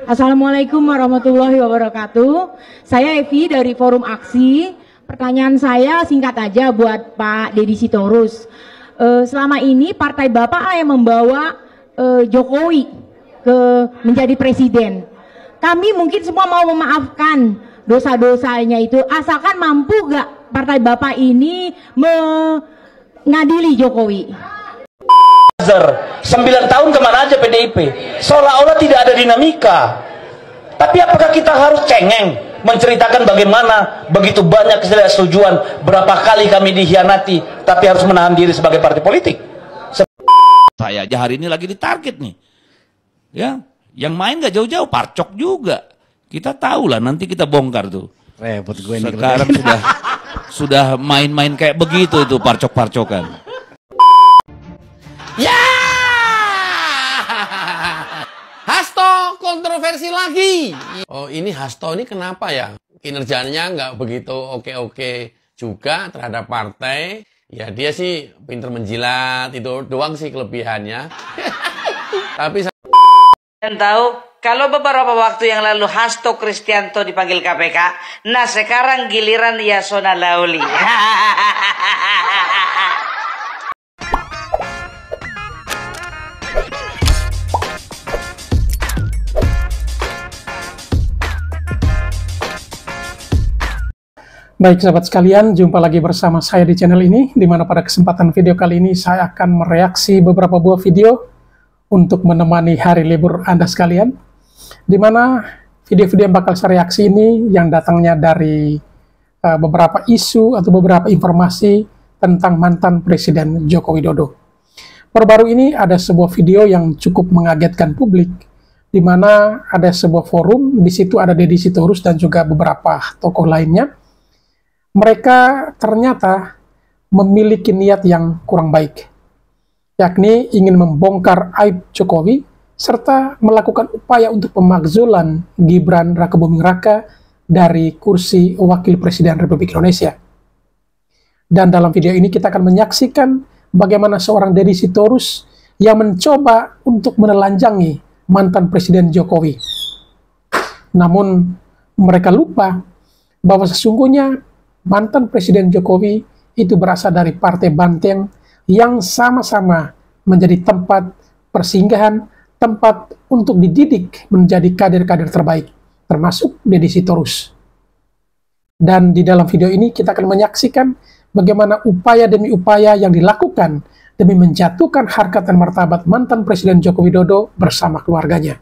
Assalamualaikum warahmatullahi wabarakatuh. Saya Evi dari Forum Aksi. Pertanyaan saya singkat aja buat Pak Deddy Sitorus. Selama ini partai Bapak yang membawa Jokowi menjadi presiden. Kami mungkin semua mau memaafkan dosa-dosanya itu, asalkan mampu gak partai Bapak ini mengadili Jokowi. 9 tahun kemana aja PDIP, seolah-olah tidak ada dinamika. Tapi apakah kita harus cengeng menceritakan bagaimana begitu banyak ketidaksetujuan, berapa kali kami dikhianati, tapi harus menahan diri sebagai partai politik? Saya aja hari ini lagi ditarget nih, ya, yang main gak jauh-jauh, Parcok juga. Kita tahu lah, nanti kita bongkar tuh. Repot gue ini. Sekarang sudah main-main kayak begitu itu, parcok-parcokan. Ya, Hasto kontroversi lagi. Oh, ini Hasto ini kenapa ya? Kinerjanya nggak begitu oke-oke juga terhadap partai. Ya dia sih pinter menjilat, itu doang sih kelebihannya. Tapi dan tahu kalau beberapa waktu yang lalu Hasto Kristianto dipanggil KPK, nah sekarang giliran Yasona Lauli. Baik sahabat sekalian, jumpa lagi bersama saya di channel ini, di mana pada kesempatan video kali ini saya akan mereaksi beberapa buah video untuk menemani hari libur Anda sekalian, di mana video-video yang bakal saya reaksi ini yang datangnya dari beberapa isu atau beberapa informasi tentang mantan Presiden Joko Widodo. Baru-baru ini ada sebuah video yang cukup mengagetkan publik, di mana ada sebuah forum, di situ ada Deddy Sitorus dan juga beberapa tokoh lainnya. Mereka ternyata memiliki niat yang kurang baik, yakni ingin membongkar aib Jokowi, serta melakukan upaya untuk pemakzulan Gibran Rakebuming Raka dari kursi Wakil Presiden Republik Indonesia. Dan dalam video ini kita akan menyaksikan bagaimana seorang Deddy Sitorus yang mencoba untuk menelanjangi mantan Presiden Jokowi. Namun mereka lupa bahwa sesungguhnya mantan Presiden Jokowi itu berasal dari Partai Banteng yang sama-sama menjadi tempat persinggahan, tempat untuk dididik menjadi kader-kader terbaik, termasuk Deddy Sitorus. Dan di dalam video ini kita akan menyaksikan bagaimana upaya demi upaya yang dilakukan demi menjatuhkan harkat dan martabat mantan Presiden Joko Widodo bersama keluarganya.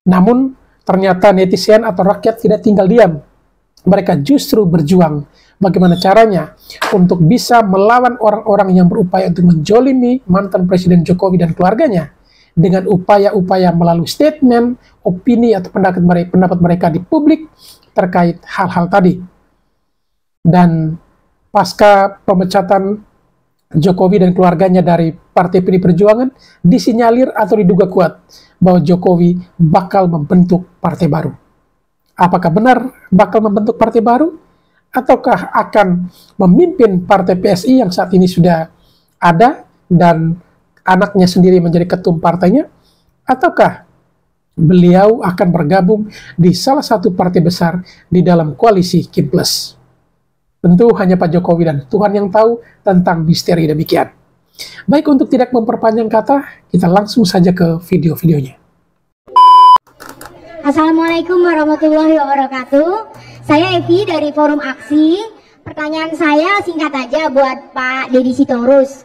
Namun ternyata netizen atau rakyat tidak tinggal diam. Mereka justru berjuang bagaimana caranya untuk bisa melawan orang-orang yang berupaya untuk menjolimi mantan Presiden Jokowi dan keluarganya dengan upaya-upaya melalui statement, opini, atau pendapat mereka di publik terkait hal-hal tadi. Dan pasca pemecatan Jokowi dan keluarganya dari Partai PD Perjuangan, disinyalir atau diduga kuat bahwa Jokowi bakal membentuk partai baru. Apakah benar bakal membentuk partai baru? Ataukah akan memimpin partai PSI yang saat ini sudah ada dan anaknya sendiri menjadi ketum partainya? Ataukah beliau akan bergabung di salah satu partai besar di dalam koalisi Kim Plus? Tentu hanya Pak Jokowi dan Tuhan yang tahu tentang misteri demikian. Baik, untuk tidak memperpanjang kata, kita langsung saja ke video-videonya. Assalamualaikum warahmatullahi wabarakatuh. Saya Evi dari Forum Aksi. Pertanyaan saya singkat aja buat Pak Deddy Sitorus.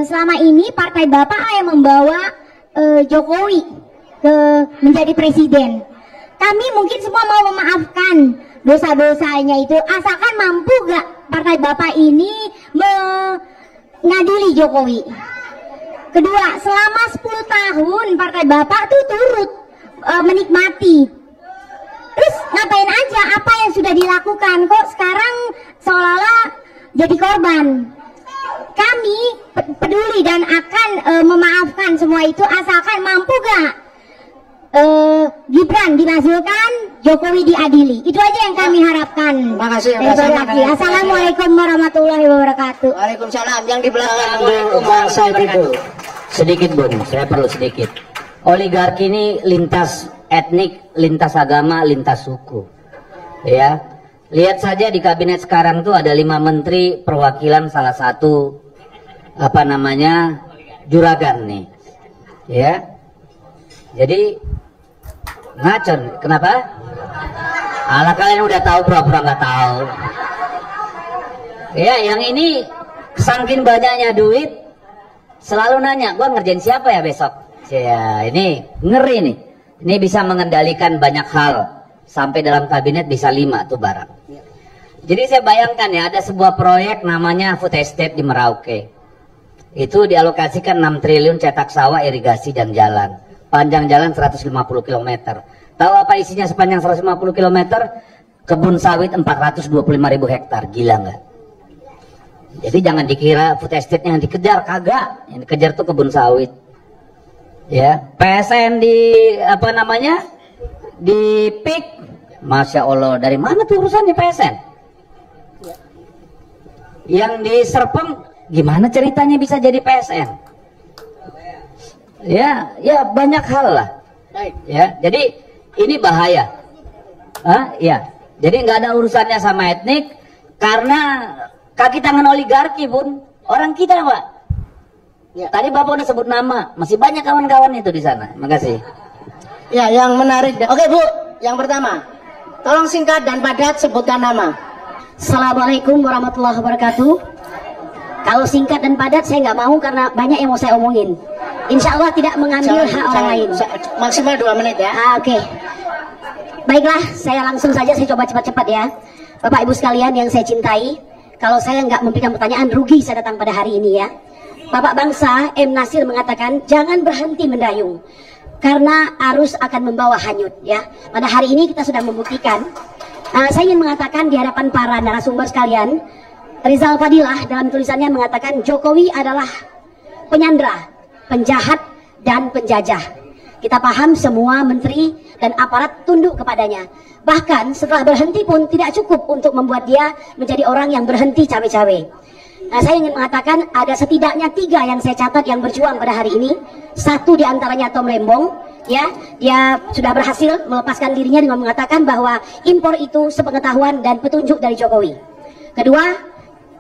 Selama ini partai Bapak yang membawa Jokowi menjadi presiden. Kami mungkin semua mau memaafkan dosa-dosanya itu, asalkan mampu gak partai Bapak ini mengadili Jokowi. Kedua, selama 10 tahun partai Bapak tuh turut menikmati. Terus ngapain aja apa yang sudah dilakukan, kok sekarang seolah-olah jadi korban. Kami peduli dan akan memaafkan semua itu asalkan mampu gak Gibran dimasukkan, Jokowi diadili. Itu aja yang kami harapkan. Makasih. Assalamualaikum warahmatullahi wabarakatuh. Waalaikumsalam. Yang di belakang Bang Said itu sedikit Bun, saya perlu sedikit. Oligarki ini lintas etnik, lintas agama, lintas suku. Ya, lihat saja di kabinet sekarang tuh ada 5 menteri perwakilan salah satu juragan nih. Ya, jadi ngacon. Kenapa? Alah, kalian udah tahu, pura-pura nggak tahu. Ya, yang ini saking banyaknya duit selalu nanya, gua ngerjain siapa ya besok? Ya, ini ngeri nih. Ini bisa mengendalikan banyak hal. Sampai dalam kabinet bisa 5 tuh barang. Jadi saya bayangkan ya, ada sebuah proyek namanya food estate di Merauke. Itu dialokasikan 6 triliun cetak sawah, irigasi, dan jalan. Panjang jalan 150 km. Tahu apa isinya sepanjang 150 km? Kebun sawit 425.000 hektar. Gila nggak? Jadi jangan dikira food estate yang dikejar, kagak. Yang dikejar tuh kebun sawit. Ya, PSN di di PIK, Masya Allah, dari mana tuh urusan di PSN? Yang di Serpong, gimana ceritanya bisa jadi PSN? Ya banyak hal lah. Ya, jadi ini bahaya. Ya, jadi nggak ada urusannya sama etnik, karena kaki tangan oligarki pun orang kita, Pak. Ya. Tadi Bapak udah sebut nama, masih banyak kawan-kawan itu di sana. Makasih. Ya, yang menarik. Oke Bu, yang pertama, tolong singkat dan padat sebutkan nama. Assalamualaikum warahmatullahi wabarakatuh. Kalau singkat dan padat saya nggak mau karena banyak yang mau saya omongin. Insya Allah tidak mengambil hak orang lain. Maksimal 2 menit ya. Oke. Baiklah, saya langsung saja, saya coba cepat-cepat ya. Bapak Ibu sekalian yang saya cintai, kalau saya nggak memberikan pertanyaan, rugi saya datang pada hari ini ya. Bapak bangsa M. Nasir mengatakan jangan berhenti mendayung karena arus akan membawa hanyut ya. Pada hari ini kita sudah membuktikan. Saya ingin mengatakan di hadapan para narasumber sekalian, Rizal Fadilah dalam tulisannya mengatakan Jokowi adalah penyandra, penjahat, dan penjajah. Kita paham semua menteri dan aparat tunduk kepadanya. Bahkan setelah berhenti pun tidak cukup untuk membuat dia menjadi orang yang berhenti cawe-cawe. Saya ingin mengatakan ada setidaknya 3 yang saya catat yang berjuang pada hari ini. 1 diantaranya Tom Lembong, ya, dia sudah berhasil melepaskan dirinya dengan mengatakan bahwa impor itu sepengetahuan dan petunjuk dari Jokowi. Kedua,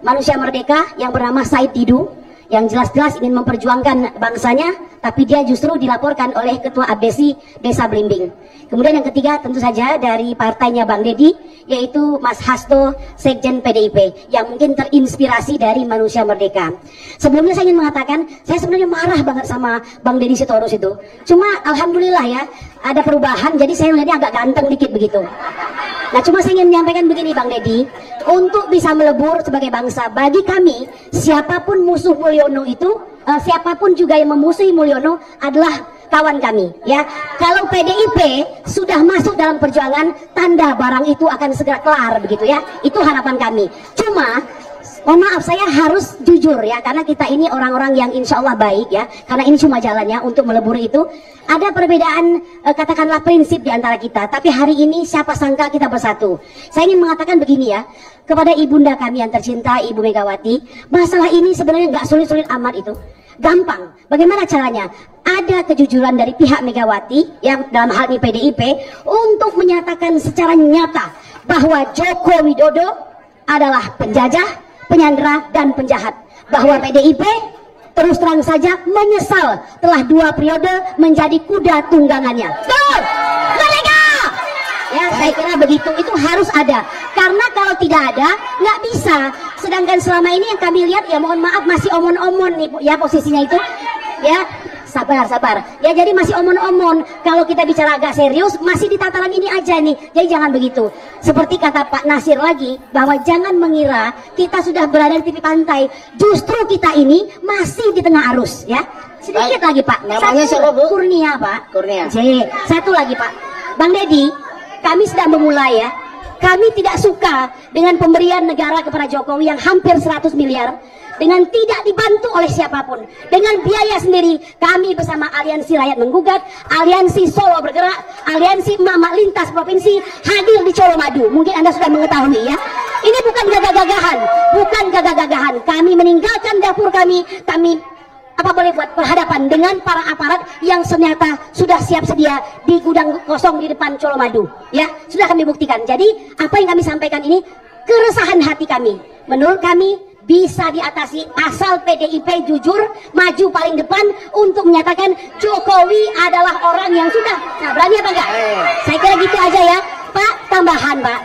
manusia merdeka yang bernama Said Didu, yang jelas-jelas ingin memperjuangkan bangsanya, tapi dia justru dilaporkan oleh Ketua Abdesi Desa Blimbing. Kemudian yang ketiga tentu saja dari partainya Bang Deddy, yaitu Mas Hasto, Sekjen PDIP, yang mungkin terinspirasi dari manusia merdeka. Sebelumnya saya ingin mengatakan, saya sebenarnya marah banget sama Bang Deddy Sitorus itu. Cuma alhamdulillah ya, ada perubahan, jadi saya melihatnya agak ganteng dikit begitu. Nah, cuma saya ingin menyampaikan begini Bang Deddy, untuk bisa melebur sebagai bangsa, bagi kami, siapapun musuh Mulyono itu, siapapun juga yang memusuhi Mulyono adalah kawan kami ya. Kalau PDIP sudah masuk dalam perjuangan, tanda barang itu akan segera kelar begitu ya. Itu harapan kami. Cuma mohon maaf, saya harus jujur ya, karena kita ini orang-orang yang insya Allah baik ya, karena ini cuma jalannya untuk melebur itu. Ada perbedaan katakanlah prinsip di antara kita, tapi hari ini siapa sangka kita bersatu. Saya ingin mengatakan begini ya, kepada ibunda kami yang tercinta Ibu Megawati, masalah ini sebenarnya nggak sulit-sulit amat itu. Gampang. Bagaimana caranya? Ada kejujuran dari pihak Megawati yang dalam hal ini PDIP untuk menyatakan secara nyata bahwa Joko Widodo adalah penjajah, penyandera, dan penjahat. Bahwa PDIP terus terang saja menyesal telah 2 periode menjadi kuda tunggangannya. Betul! Merdeka! Ya, saya kira begitu, itu harus ada. Karena kalau tidak ada, nggak bisa. Sedangkan selama ini yang kami lihat, ya mohon maaf, masih omon-omon nih ya posisinya itu. Ya, sabar. Ya, jadi masih omon-omon. Kalau kita bicara agak serius, masih di tataran ini aja nih. Jadi jangan begitu. Seperti kata Pak Nasir lagi, bahwa jangan mengira kita sudah berada di tepi pantai. Justru kita ini masih di tengah arus, ya. Sedikit lagi Pak. Namanya siapa Bu? Kurnia Pak. Kurnia. Satu lagi Pak. Bang Deddy, kami sedang memulai ya. Kami tidak suka dengan pemberian negara kepada Jokowi yang hampir 100 miliar. Dengan tidak dibantu oleh siapapun, dengan biaya sendiri. Kami bersama Aliansi Rakyat Menggugat, Aliansi Solo Bergerak, Aliansi Mama Lintas Provinsi hadir di Colomadu. Mungkin Anda sudah mengetahui ya. Ini bukan gagah-gagahan, bukan gagah-gagahan. Kami meninggalkan dapur kami apa boleh buat berhadapan dengan para aparat yang ternyata sudah siap sedia di gudang kosong di depan Colomadu, ya sudah kami buktikan. Jadi apa yang kami sampaikan ini keresahan hati kami, menurut kami bisa diatasi asal PDIP jujur maju paling depan untuk menyatakan Jokowi adalah orang yang sudah, nah berani apa enggak? Saya kira gitu aja ya Pak. Tambahan Pak,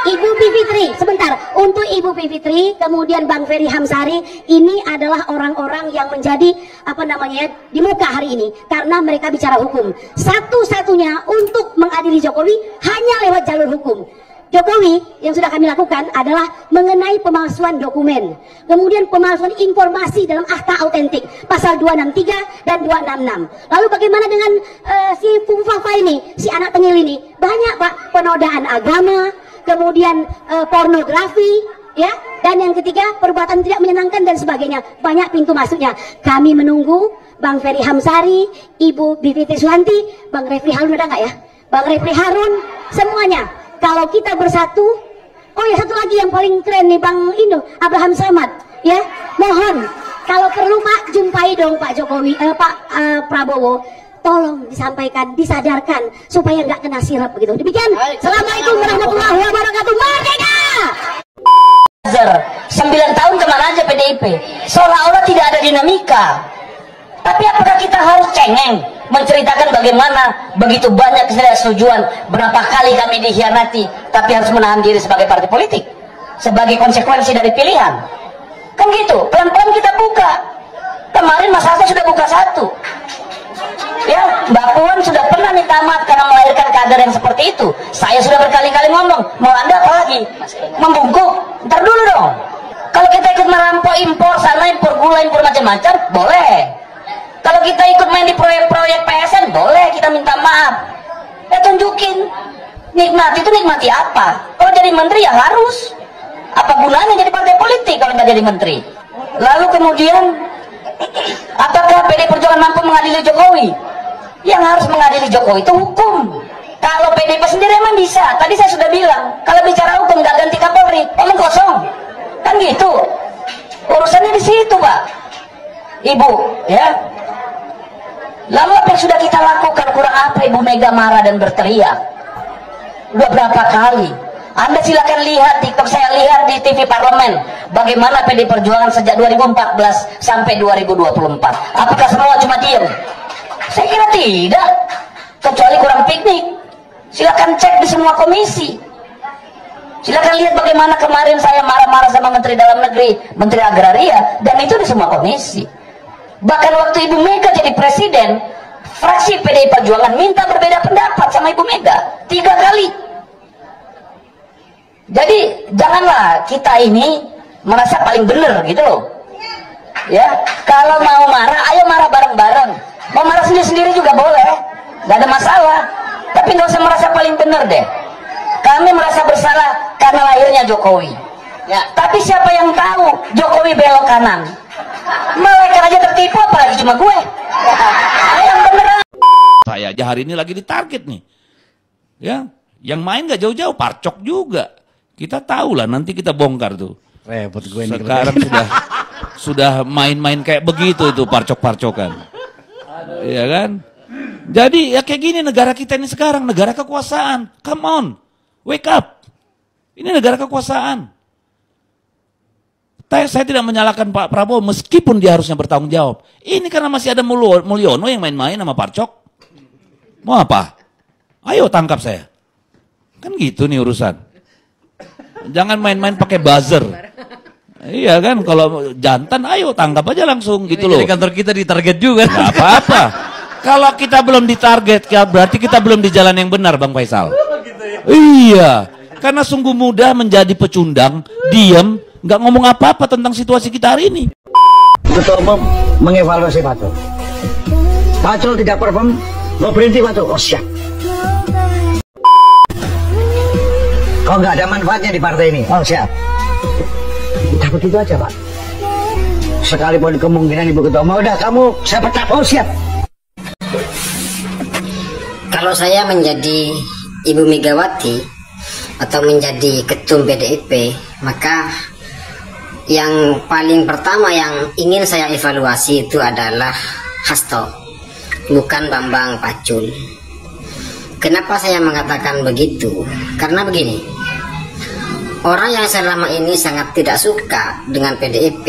Ibu Bivitri, sebentar, untuk Ibu Bivitri, kemudian Bang Ferry Hamsari, ini adalah orang-orang yang menjadi apa namanya di muka hari ini karena mereka bicara hukum. Satu-satunya untuk mengadili Jokowi hanya lewat jalur hukum. Jokowi yang sudah kami lakukan adalah mengenai pemalsuan dokumen, kemudian pemalsuan informasi dalam akta autentik pasal 263 dan 266. Lalu bagaimana dengan si Pung Fafa ini, si anak tengil ini? Banyak Pak, penodaan agama, kemudian pornografi, ya, dan yang ketiga perbuatan tidak menyenangkan dan sebagainya. Banyak pintu masuknya. Kami menunggu Bang Ferry Hamsari, Ibu Bivitri Suhanti, Bang Refli Harun, ada nggak ya? Bang Refli Harun, semuanya. Kalau kita bersatu, oh ya satu lagi yang paling keren nih Bang Indo, Abraham Samad, ya, mohon kalau perlu Pak jumpai dong Pak Jokowi, Pak Prabowo. Tolong disampaikan, disadarkan supaya nggak kena sirap begitu. Demikian. Assalamualaikum warahmatullahi wabarakatuh. Merdeka! 9 tahun kemana aja PDIP? Seolah-olah tidak ada dinamika. Tapi apakah kita harus cengeng menceritakan bagaimana begitu banyak ketidaksetujuan, berapa kali kami dikhianati, tapi harus menahan diri sebagai partai politik sebagai konsekuensi dari pilihan? Kan gitu. Pelan-pelan kita buka. Kemarin Mas Hasto sudah buka satu. Ya, Mbak Puan sudah pernah minta maaf karena melahirkan kader yang seperti itu. Saya sudah berkali-kali ngomong, mau Anda apa lagi? Membungkuk? Ntar dulu dong. Kalau kita ikut merampok impor sana, impor gula, impor macam-macam, boleh. Kalau kita ikut main di proyek-proyek PSN, boleh kita minta maaf. Ya tunjukin. Nikmati itu nikmati apa? Kalau jadi menteri ya harus. Apa gunanya jadi partai politik kalau nggak jadi menteri? Lalu kemudian, apakah PD Perjuangan mampu mengadili Jokowi? Yang harus mengadili Jokowi itu hukum. Kalau PDIP sendiri emang bisa. Tadi saya sudah bilang, kalau bicara hukum nggak ganti Kapolri, omong kosong. Kan gitu. Urusannya di situ, Pak. Ibu, ya. Lalu apa yang sudah kita lakukan? Kurang apa Ibu Mega marah dan berteriak? Berapa kali? Anda silakan lihat TikTok, saya lihat di TV Parlemen bagaimana PD Perjuangan sejak 2014 sampai 2024. Apakah semua cuma diam? Saya kira tidak, kecuali kurang piknik. Silakan cek di semua komisi. Silakan lihat bagaimana kemarin saya marah-marah sama Menteri Dalam Negeri, Menteri Agraria, dan itu di semua komisi. Bahkan waktu Ibu Mega jadi presiden, fraksi PDI Perjuangan minta berbeda pendapat sama Ibu Mega 3 kali. Jadi janganlah kita ini merasa paling benar gitu loh. Ya, kalau mau marah, ayo marah bareng-bareng. Mau marah sendiri-sendiri juga boleh, nggak ada masalah. Tapi nggak usah merasa paling benar deh. Kami merasa bersalah karena lahirnya Jokowi. Ya, tapi siapa yang tahu Jokowi belok kanan? Mereka aja tertipu, apalagi cuma gue. Yang beneran. Saya aja hari ini lagi ditarget nih. Ya, yang main nggak jauh-jauh, Parcok juga. Kita tahu lah, nanti kita bongkar tuh. Repot gue ini. Sekarang sudah main-main kayak begitu itu parcok-parcokan. Iya kan? Jadi ya kayak gini negara kita ini sekarang, negara kekuasaan. Come on, wake up. Ini negara kekuasaan. Saya tidak menyalahkan Pak Prabowo meskipun dia harusnya bertanggung jawab. Ini karena masih ada Mulyono yang main-main sama Parcok. Mau apa? Ayo tangkap saya. Kan gitu nih urusan. Jangan main-main pakai buzzer. Iya kan, kalau jantan ayo tangkap aja langsung gitu loh. Di kantor kita ditarget juga. Gak apa-apa. Kalau kita belum ditarget, berarti kita belum di jalan yang benar, Bang Faisal. Iya, karena sungguh mudah menjadi pecundang, diam, nggak ngomong apa-apa tentang situasi kita hari ini. Ketua Umum mengevaluasi Patul. Patul tidak perform, mau berhenti Patul. Oh siap. Kok nggak ada manfaatnya di partai ini? Oh siap. Udah begitu aja Pak. Sekalipun kemungkinan Ibu Ketua Umum, udah kamu saya pecat. Oh siap. Kalau saya menjadi Ibu Megawati atau menjadi ketum PDIP, maka Yang paling pertama yang ingin saya evaluasi itu adalah Hasto, bukan Bambang Pacul. Kenapa saya mengatakan begitu? Karena begini, orang yang selama ini sangat tidak suka dengan PDIP,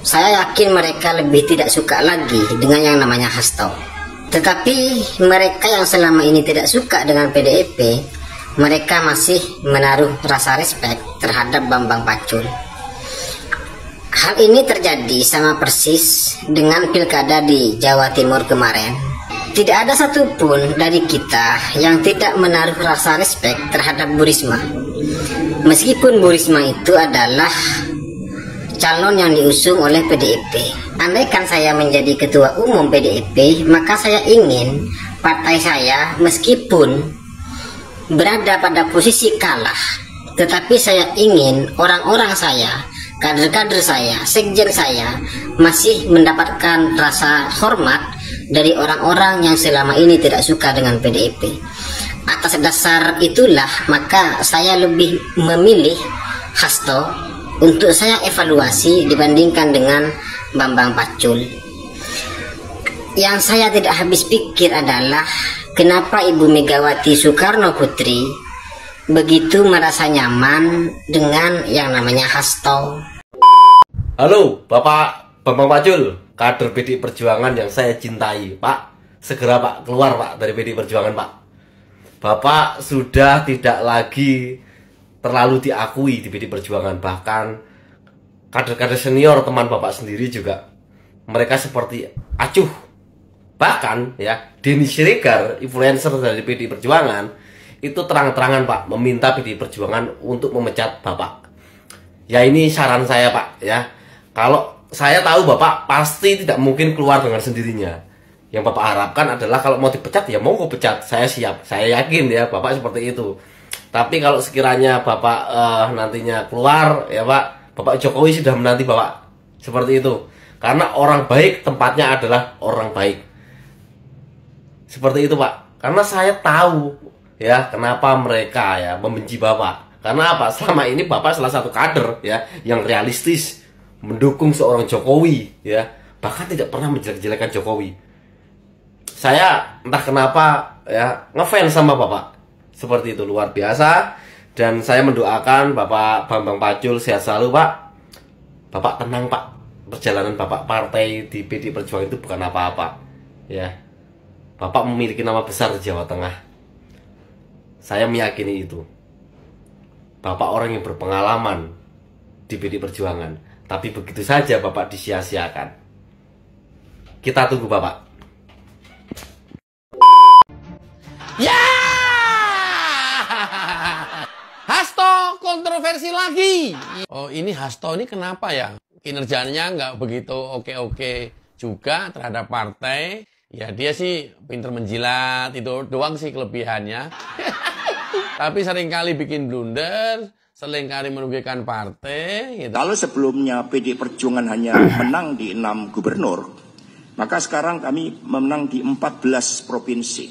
saya yakin mereka lebih tidak suka lagi dengan yang namanya Hasto. Tetapi mereka yang selama ini tidak suka dengan PDIP, mereka masih menaruh rasa respect terhadap Bambang Pacul. Hal ini terjadi sama persis dengan pilkada di Jawa Timur kemarin. Tidak ada satupun dari kita yang tidak menaruh rasa respect terhadap Bu Risma. Meskipun Bu Risma itu adalah calon yang diusung oleh PDIP. Andaikan saya menjadi ketua umum PDIP, maka saya ingin partai saya meskipun berada pada posisi kalah, tetapi saya ingin orang-orang saya, kader-kader saya, sekjen saya masih mendapatkan rasa hormat dari orang-orang yang selama ini tidak suka dengan PDIP. Atas dasar itulah maka saya lebih memilih Hasto untuk saya evaluasi dibandingkan dengan Bambang Pacul. Yang saya tidak habis pikir adalah kenapa Ibu Megawati Soekarno Putri begitu merasa nyaman dengan yang namanya Hasto. Halo, Bapak Bambang Pacul, kader PDI Perjuangan yang saya cintai. Pak, segera Pak, keluar Pak dari PDI Perjuangan Pak. Bapak sudah tidak lagi terlalu diakui di PDI Perjuangan. Bahkan kader-kader senior teman Bapak sendiri juga, mereka seperti acuh. Bahkan ya, Denny Siregar, influencer dari PDI Perjuangan, itu terang-terangan Pak, meminta PDI Perjuangan untuk memecat Bapak. Ya ini saran saya Pak ya. Kalau saya tahu Bapak pasti tidak mungkin keluar dengan sendirinya. Yang Bapak harapkan adalah kalau mau dipecat ya mau pecat, saya siap. Saya yakin ya Bapak seperti itu. Tapi kalau sekiranya Bapak nantinya keluar ya Pak, Bapak Jokowi sudah menanti Bapak seperti itu. Karena orang baik tempatnya adalah orang baik. Seperti itu Pak. Karena saya tahu ya kenapa mereka ya membenci Bapak. Karena apa? Selama ini Bapak salah satu kader ya yang realistis, mendukung seorang Jokowi ya, bahkan tidak pernah menjelek-jelekan Jokowi. Saya entah kenapa ya ngefans sama Bapak. Seperti itu, luar biasa. Dan saya mendoakan Bapak Bambang Pacul sehat selalu Pak. Bapak tenang Pak. Perjalanan Bapak partai di PDI Perjuangan itu bukan apa-apa ya. Bapak memiliki nama besar di Jawa Tengah. Saya meyakini itu. Bapak orang yang berpengalaman di PDI Perjuangan. Tapi begitu saja Bapak disia-siakan. Kita tunggu Bapak. Ya! Hasto kontroversi lagi. Oh ini Hasto ini kenapa ya? Kinerjanya nggak begitu oke-oke juga terhadap partai. Ya dia sih pinter menjilat, itu doang sih kelebihannya. Tapi seringkali bikin blunder, seringkali merugikan partai. Gitu. Kalau sebelumnya PDI Perjuangan hanya menang di 6 gubernur, maka sekarang kami menang di 14 provinsi.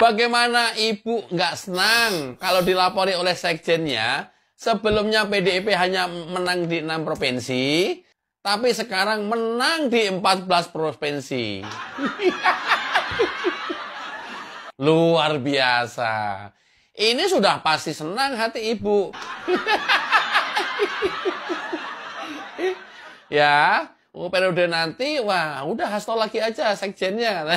Bagaimana Ibu nggak senang kalau dilapori oleh sekjennya, sebelumnya PDIP hanya menang di 6 provinsi, tapi sekarang menang di 14 provinsi. Luar biasa. Ini sudah pasti senang hati Ibu. Ya, periode nanti, wah udah Hasto lagi aja sekjennya.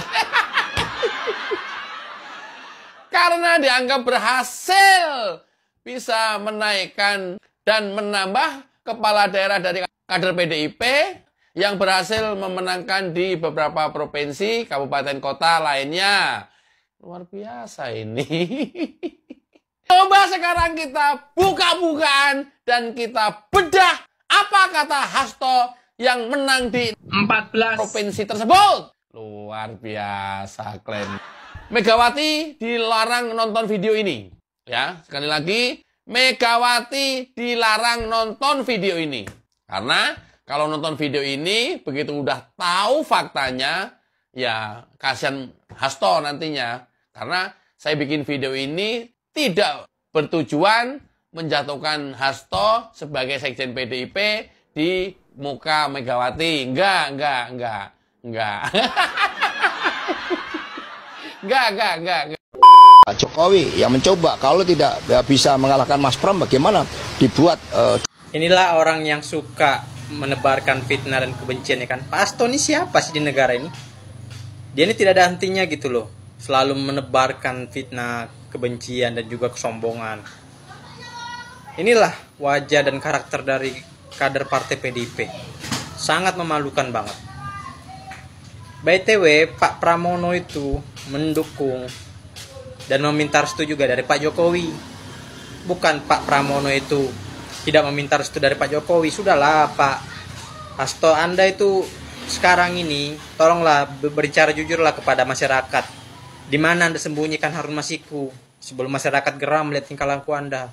Karena dianggap berhasil bisa menaikkan dan menambah kepala daerah dari kader PDIP yang berhasil memenangkan di beberapa provinsi, kabupaten kota lainnya. Luar biasa ini. Coba sekarang kita buka-bukaan dan kita bedah apa kata Hasto yang menang di 14 provinsi tersebut. Luar biasa klaim. Megawati dilarang nonton video ini. Ya, sekali lagi, Megawati dilarang nonton video ini. Karena kalau nonton video ini, begitu udah tahu faktanya, ya kasihan Hasto nantinya. Karena saya bikin video ini tidak bertujuan menjatuhkan Hasto sebagai sekjen PDIP di muka Megawati. Enggak. Enggak. Pak Jokowi yang mencoba kalau tidak bisa mengalahkan Mas Pram, bagaimana dibuat Inilah orang yang suka menebarkan fitnah dan kebencian, ya kan. Pak Hasto ini siapa sih di negara ini? Dia ini tidak ada hentinya gitu loh, selalu menebarkan fitnah, kebencian dan juga kesombongan. Inilah wajah dan karakter dari kader partai PDIP. Sangat memalukan banget. BTW, Pak Pramono itu mendukung dan meminta restu juga dari Pak Jokowi. Bukan Pak Pramono itu tidak meminta restu dari Pak Jokowi. Sudahlah Pak Hasto, Anda itu sekarang ini tolonglah berbicara jujurlah kepada masyarakat. Di mana Anda sembunyikan Harun Masiku sebelum masyarakat geram melihat tingkah laku Anda.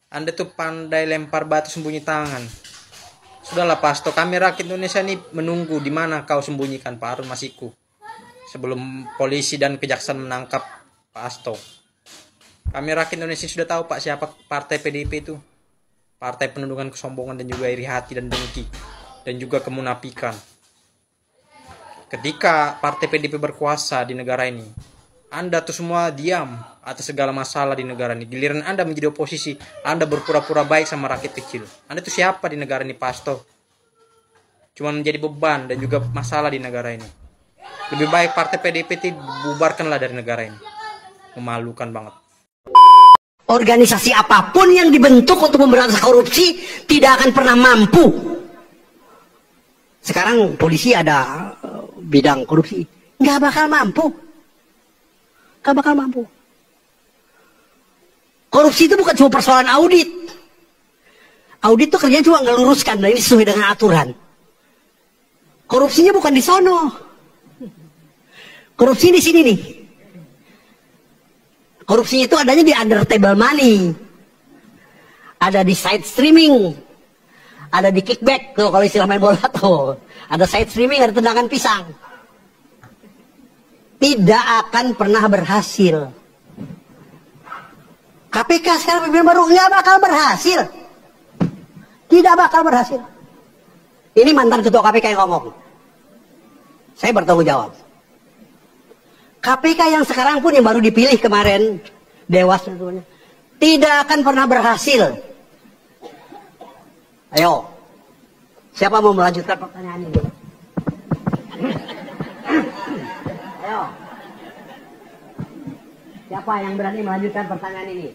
Anda tuh pandai lempar batu sembunyi tangan. Sudahlah Pak Hasto, kami rakyat Indonesia ini menunggu di mana kau sembunyikan Pak Harun Masiku sebelum polisi dan kejaksaan menangkap Pak Hasto. Kami rakyat Indonesia sudah tahu Pak siapa partai PDIP itu. Partai penundungan kesombongan dan juga iri hati dan dengki dan juga kemunafikan. Ketika partai PDIP berkuasa di negara ini, Anda tuh semua diam atas segala masalah di negara ini. Giliran Anda menjadi oposisi, Anda berpura-pura baik sama rakyat kecil. Anda tuh siapa di negara ini Pak Hasto? Cuma menjadi beban dan juga masalah di negara ini. Lebih baik partai PDIP dibubarkanlah dari negara ini. Memalukan banget. Organisasi apapun yang dibentuk untuk memberantas korupsi tidak akan pernah mampu. Sekarang polisi ada bidang korupsi, nggak bakal mampu. Korupsi itu bukan cuma persoalan audit. Audit itu kerjanya cuma ngeluruskan, dan ini sesuai dengan aturan. Korupsinya bukan di sono. Korupsi di sini nih. Korupsinya itu adanya di under table money, ada di side streaming, ada di kickback tuh kalau istilah main bola tuh. Ada side streaming, ada tendangan pisang. Tidak akan pernah berhasil. KPK sekarang pimpinan baru nggak bakal berhasil. Tidak bakal berhasil. Ini mantan ketua KPK yang ngomong. Saya bertanggung jawab. KPK yang sekarang pun yang baru dipilih kemarin, Dewas tentunya, tidak akan pernah berhasil. Ayo, siapa mau melanjutkan pertanyaan ini? Ayo, siapa yang berani melanjutkan pertanyaan ini?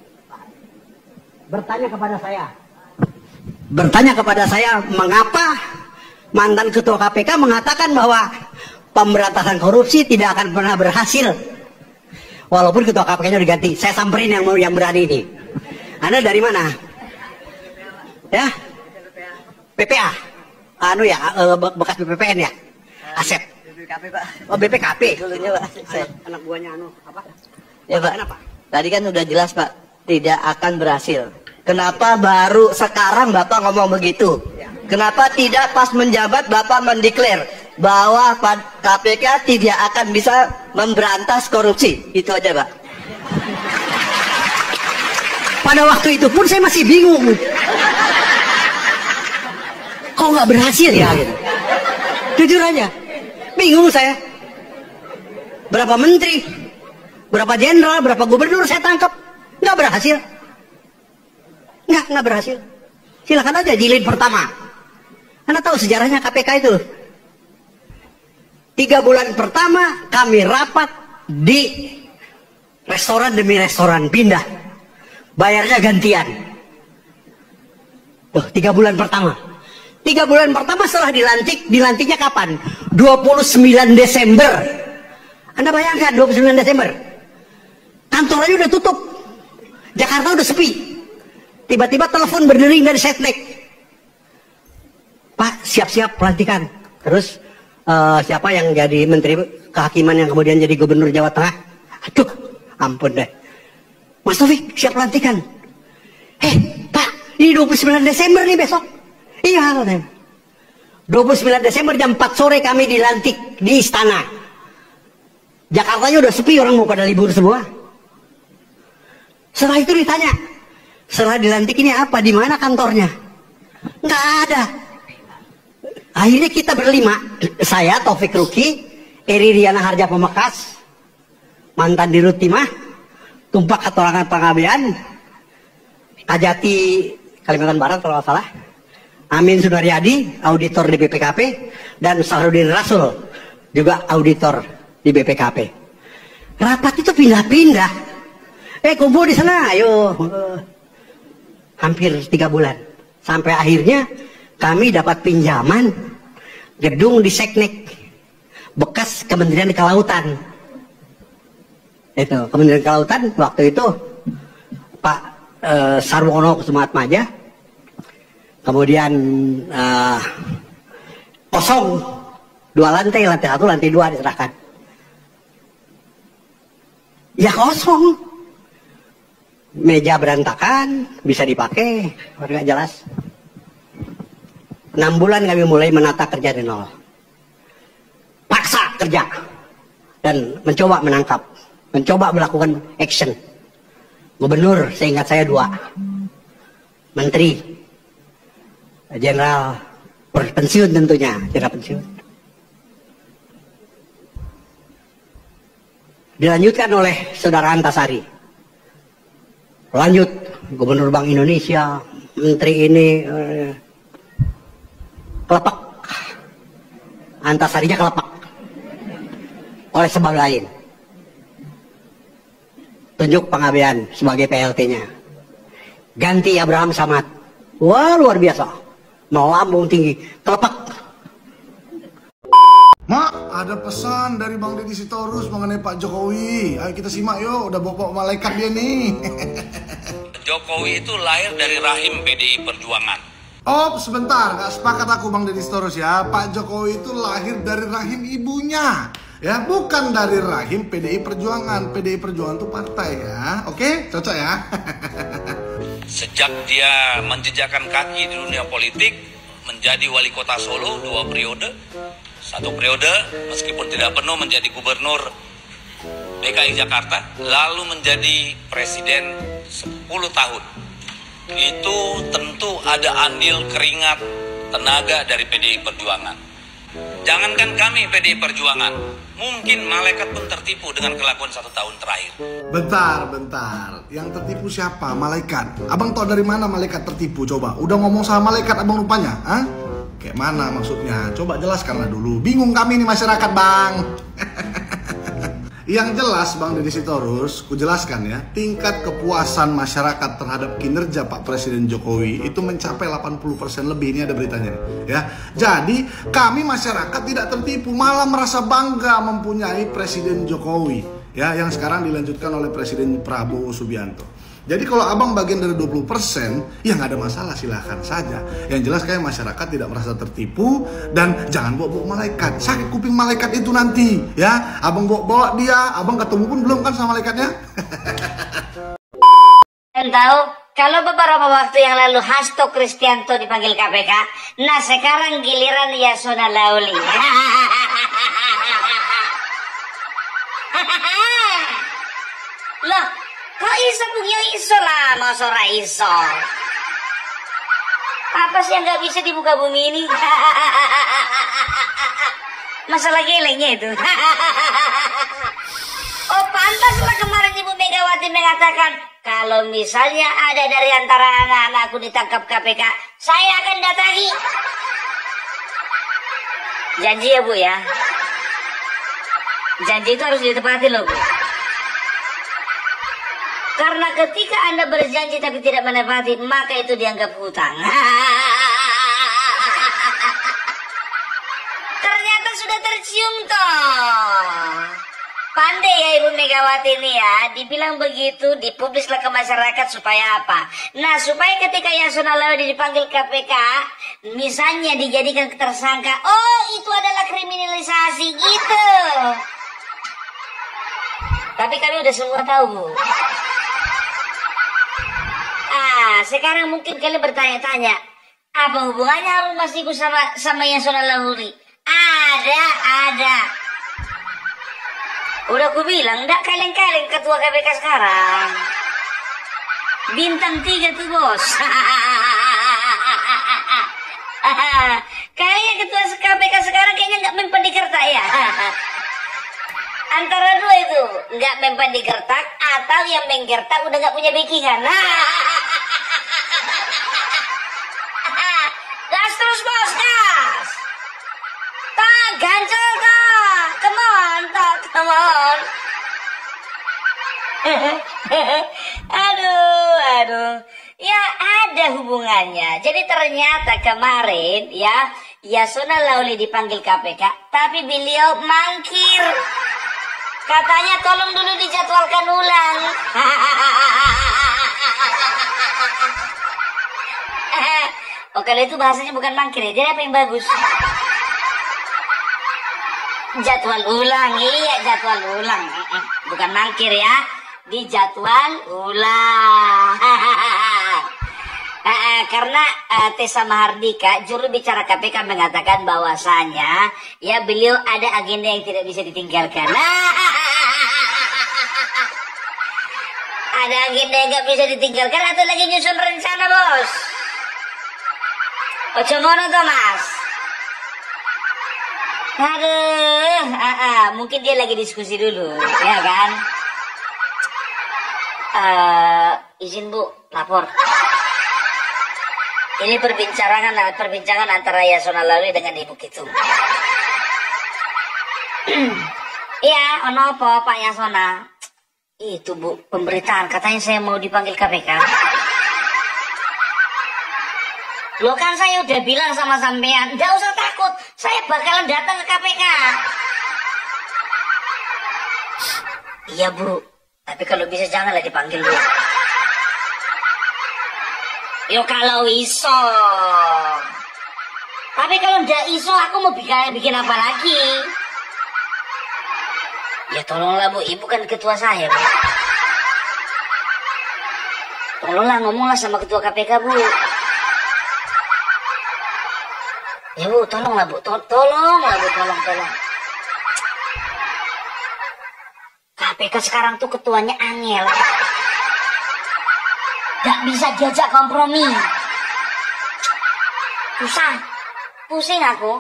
Bertanya kepada saya, mengapa mantan ketua KPK mengatakan bahwa pemberantasan korupsi tidak akan pernah berhasil, walaupun ketua KPK-nya diganti. Saya samperin yang berani ini. Anda dari mana? Ya, PPA, bekas BPPN ya, Asep. BPKP Pak. Oh BPKP. Anak buahnya apa? Ya Pak. Kenapa? Tadi kan udah jelas Pak, tidak akan berhasil. Kenapa baru sekarang Bapak ngomong begitu? Kenapa tidak pas menjabat Bapak mendeklar bahwa KPK tidak akan bisa memberantas korupsi? Itu aja Pak. Pada waktu itu pun saya masih bingung. Kok nggak berhasil ya? Gitu. Jujur aja, bingung saya. Berapa menteri, berapa jenderal, berapa gubernur saya tangkap, nggak berhasil. Nggak berhasil. Silakan aja jilid pertama. Anda tahu sejarahnya KPK itu? 3 bulan pertama kami rapat di restoran demi restoran, pindah. Bayarnya gantian. Tuh, 3 bulan pertama. 3 bulan pertama setelah dilantiknya kapan? 29 Desember. Anda bayangkan 29 Desember. Kantor aja udah tutup. Jakarta udah sepi. Tiba-tiba telepon berdering dari Setnek. Pak, siap-siap pelantikan. Terus siapa yang jadi menteri kehakiman yang kemudian jadi gubernur Jawa Tengah? Aduh, ampun deh. Mas Taufik, siap pelantikan. Pak, ini 29 Desember nih besok. Iya, 29 Desember jam 4 sore kami dilantik di istana. Jakartanya udah sepi, orang mau pada libur semua. Setelah itu ditanya, Setelah dilantik ini apa? Di mana kantornya? Nggak ada. Akhirnya kita berlima, saya Taufik Ruki, Eri Riana Harja Pemekas, mantan Dirut Timah, Tumpak Katorangan Pangabean, Kajati Kalimantan Barat kalau nggak salah, Amin Sunaryadi, auditor di BPKP, dan Sahrudin Rasul, juga auditor di BPKP. Rapat itu pindah-pindah. Kumpul di sana, ayo. Hampir 3 bulan. Sampai akhirnya kami dapat pinjaman gedung di Seknek, bekas Kementerian Kelautan. Itu Kementerian Kelautan waktu itu Pak Sarwono Kusumaatmaja. Kemudian kosong 2 lantai, lantai 1, lantai 2 diserahkan. Ya kosong. Meja berantakan, bisa dipakai, nggak jelas. 6 bulan kami mulai menata kerja dari nol. Paksa kerja. Dan mencoba menangkap. Mencoba melakukan action. Gubernur, seingat saya 2. Menteri. Jenderal pensiun tentunya. Jenderal pensiun. Dilanjutkan oleh Saudara Antasari. Lanjut, Gubernur Bank Indonesia, Menteri ini, kelepak. Antasarinya kelepak. Oleh sebab lain. Tunjuk Pangabean sebagai PLT-nya. Ganti Abraham Samad. Wah, luar biasa. Melambung tinggi, kelepak. Mak, ada pesan dari Bang Deddy Sitorus mengenai Pak Jokowi. Ayo kita simak yuk, udah bawa malaikat dia nih. Jokowi itu lahir dari rahim PDI Perjuangan. Oh, sebentar, nggak sepakat aku Bang Deddy Sitorus ya. Pak Jokowi itu lahir dari rahim ibunya. Ya, bukan dari rahim PDI Perjuangan. PDI Perjuangan itu partai ya. Oke, cocok ya. Sejak dia menjejakkan kaki di dunia politik, menjadi wali kota Solo 2 periode. 1 periode, meskipun tidak penuh, menjadi gubernur DKI Jakarta, lalu menjadi presiden 10 tahun. Itu tentu ada andil keringat, tenaga dari PDI Perjuangan. Jangankan kami PDI Perjuangan, mungkin malaikat pun tertipu dengan kelakuan 1 tahun terakhir. Bentar. Yang tertipu siapa? Malaikat. Abang tahu dari mana malaikat tertipu? Coba. Udah ngomong sama malaikat abang rupanya? Hah? Kayak mana maksudnya? Coba jelaskanlah dulu. Bingung kami nih masyarakat, Bang. Yang jelas Bang Deddy Sitorus, ku jelaskan ya, tingkat kepuasan masyarakat terhadap kinerja Pak Presiden Jokowi itu mencapai 80% lebih. Ini ada beritanya nih, ya. Jadi kami masyarakat tidak tertipu, malah merasa bangga mempunyai Presiden Jokowi, ya, yang sekarang dilanjutkan oleh Presiden Prabowo Subianto. Jadi kalau abang bagian dari 20%, ya nggak ada masalah, silahkan saja. Yang jelas kayak masyarakat tidak merasa tertipu, dan jangan bawa-bawa malaikat. Sakit kuping malaikat itu nanti, ya. Abang bawa dia, abang ketemu pun belum kan sama malaikatnya? Dan tahu, kalau beberapa waktu yang lalu Hasto Kristianto dipanggil KPK, nah sekarang giliran Yasona Lauli. Loh, kok iso punya iso lah, mau ora iso. Apa sih yang nggak bisa di muka bumi ini? Masalah gelengnya itu. Oh, pantaslah kemarin Ibu Megawati mengatakan, kalau misalnya ada dari antara anak-anakku ditangkap KPK, saya akan datangi. Janji ya Bu ya. Janji itu harus ditepati loh Bu. Karena ketika Anda berjanji tapi tidak menepati, maka itu dianggap hutang. Ternyata sudah tercium toh. Pandai ya Ibu Megawati ini ya, dibilang begitu, dipublislah ke masyarakat supaya apa? Nah, supaya ketika Yasona Lauli dipanggil KPK, misalnya dijadikan tersangka, oh itu adalah kriminalisasi gitu. Tapi kami udah semua tahu Bu. Sekarang mungkin kalian bertanya-tanya, apa hubungannya Harun Masiku sama Yasona Lauli? Ada. Udah aku bilang, enggak kaleng-kaleng ketua KPK sekarang. Bintang 3 tuh bos. Kayaknya ketua KPK sekarang kayaknya nggak mempan di kertas ya. Antara dua itu, nggak mempan di kertas atau yang menggertak udah nggak punya backingan. Gas terus bos, gas. Tak ganjel tak, come on, tak, come on. Aduh. Ya ada hubungannya. Jadi ternyata kemarin ya Yasona Lawli dipanggil KPK, tapi beliau mangkir. Katanya tolong dulu dijadwalkan ulang. Oh kalau itu bahasanya bukan mangkir ya, jadi apa yang bagus? Jadwal ulang, iya jadwal ulang. Bukan mangkir ya, dijadwal ulang. Karena Tessa Mahardika, juru bicara KPK mengatakan bahwasanya ya beliau ada agenda yang tidak bisa ditinggalkan. Ada agenda yang nggak bisa ditinggalkan atau lagi nyusun rencana bos? Ojo ngono toh mas. Aduh, mungkin dia lagi diskusi dulu, ya kan? Izin bu, lapor. Ini perbincangan antara Yasona Lawli dengan Ibu Kitu. Iya, ono apa Pak Yasona? Itu bu, pemberitaan katanya saya mau dipanggil KPK. Loh kan saya udah bilang sama sampean, nggak usah takut, saya bakalan datang ke KPK. Iya bu, tapi kalau bisa janganlah dipanggil bu. Yo kalau iso. Tapi kalau ndak iso aku mau bikin apa lagi? Ya tolonglah bu, ibu kan ketua saya bu. Tolonglah ngomonglah sama ketua KPK bu. Ya bu, tolonglah bu, tolonglah bu, tolong. KPK sekarang tuh ketuanya angel. Gak bisa diajak kompromi. Susah. Pusing aku.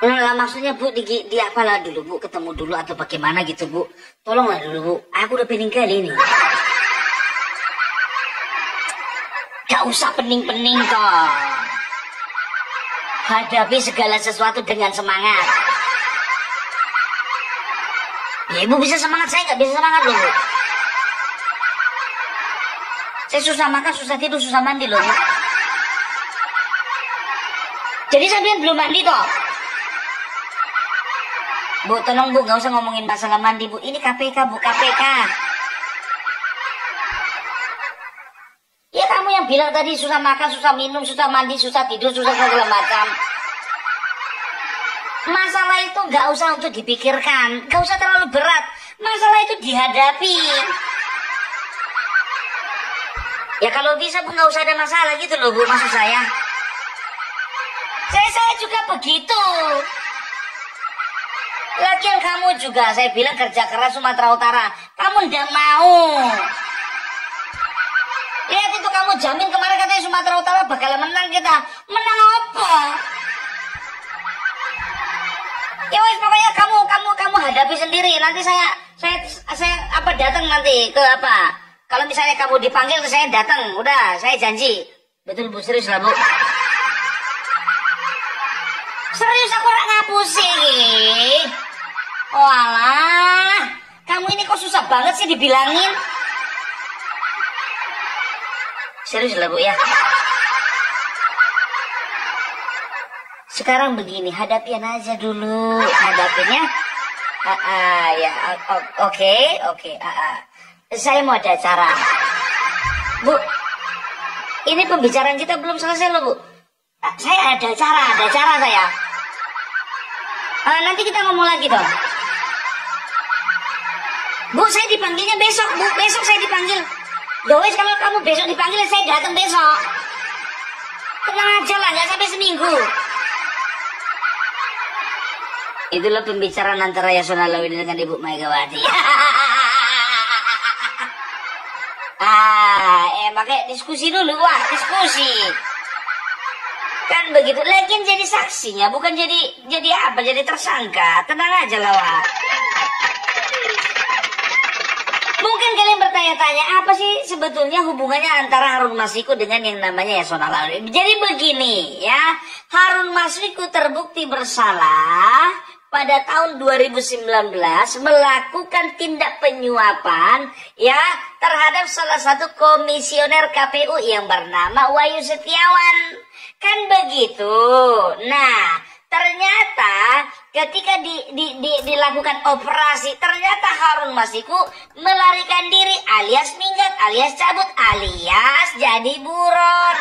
Nah, maksudnya bu, di apalah dulu bu, ketemu dulu atau bagaimana gitu bu. Tolonglah dulu bu, aku udah pening kali ini. Gak usah pening-pening toh. Hadapi segala sesuatu dengan semangat. Ya ibu bisa semangat, saya gak bisa semangat loh bu. Saya susah makan, susah tidur, susah mandi loh. Jadi sampean belum mandi toh? Bu, tolong bu, gak usah ngomongin masalah mandi bu. Ini KPK bu, KPK. Ya kamu yang bilang tadi susah makan, susah minum, susah mandi, susah tidur, susah segala macam. Masalah itu gak usah untuk dipikirkan, gak usah terlalu berat. Masalah itu dihadapi. Ya kalau bisa bu nggak usah ada masalah gitu loh bu, maksud saya. Saya juga begitu. Lagian kamu juga, saya bilang kerja keras Sumatera Utara, kamu ndak mau. Lihat itu kamu jamin kemarin katanya Sumatera Utara bakal menang kita. Menang apa? Ya wes pokoknya kamu hadapi sendiri. Nanti saya apa datang nanti ke apa? Kalau misalnya kamu dipanggil, saya datang. Udah, saya janji. Betul bu, serius lah bu. Serius aku ngapusin. Oh alah, kamu ini kok susah banget sih dibilangin. Serius lah bu ya. Sekarang begini, hadapian aja dulu. Hadapinnya. Ya, oke. Saya mau ada acara. Bu, ini pembicaraan kita belum selesai loh bu. Saya ada acara saya. Nanti kita ngomong lagi dong. Bu, saya dipanggilnya besok bu. Besok saya dipanggil. Dois kalau kamu besok dipanggil, saya datang besok. Tenang aja lah, nggak sampai seminggu. Itulah pembicaraan antara Yasona Lawli dengan Ibu Megawati. makanya diskusi dulu, wah diskusi. Kan begitu, lagian jadi saksinya, bukan jadi apa, jadi tersangka. Tenang aja lah, wah. Mungkin kalian bertanya-tanya, apa sih sebetulnya hubungannya antara Harun Masiku dengan yang namanya Yasona Lawli? Jadi begini ya, Harun Masiku terbukti bersalah pada tahun 2019 melakukan tindak penyuapan ya terhadap salah satu komisioner KPU yang bernama Wahyu Setiawan. Kan begitu. Nah, ternyata ketika dilakukan operasi, ternyata Harun Masiku melarikan diri alias minggat, alias cabut, alias jadi buron.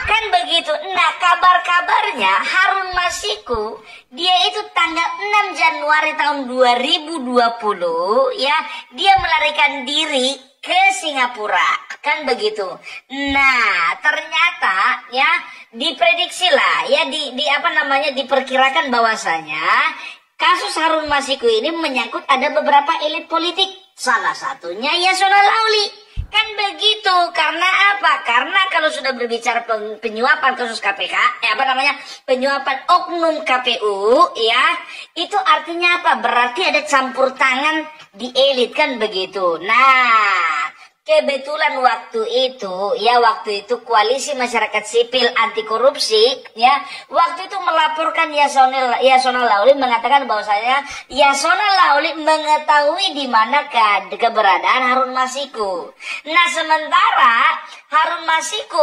Kan begitu. Nah, kabar-kabarnya Harun Masiku dia itu tanggal 6 Januari tahun 2020 ya, dia melarikan diri ke Singapura. Kan begitu. Nah, ternyata ya diprediksi lah ya diperkirakan bahwasanya kasus Harun Masiku ini menyangkut ada beberapa elit politik. Salah satunya Yasona Lawli. Kan begitu. Karena apa? Karena kalau sudah berbicara penyuapan kasus KPK, penyuapan oknum KPU ya, itu artinya apa? Berarti ada campur tangan di elit, kan begitu. Nah, kebetulan waktu itu Koalisi Masyarakat Sipil Anti Korupsi ya, waktu itu melaporkan Yasona Lawli, mengatakan bahwasanya Yasona Lawli mengetahui di mana keberadaan Harun Masiku. Nah, sementara Harun Masiku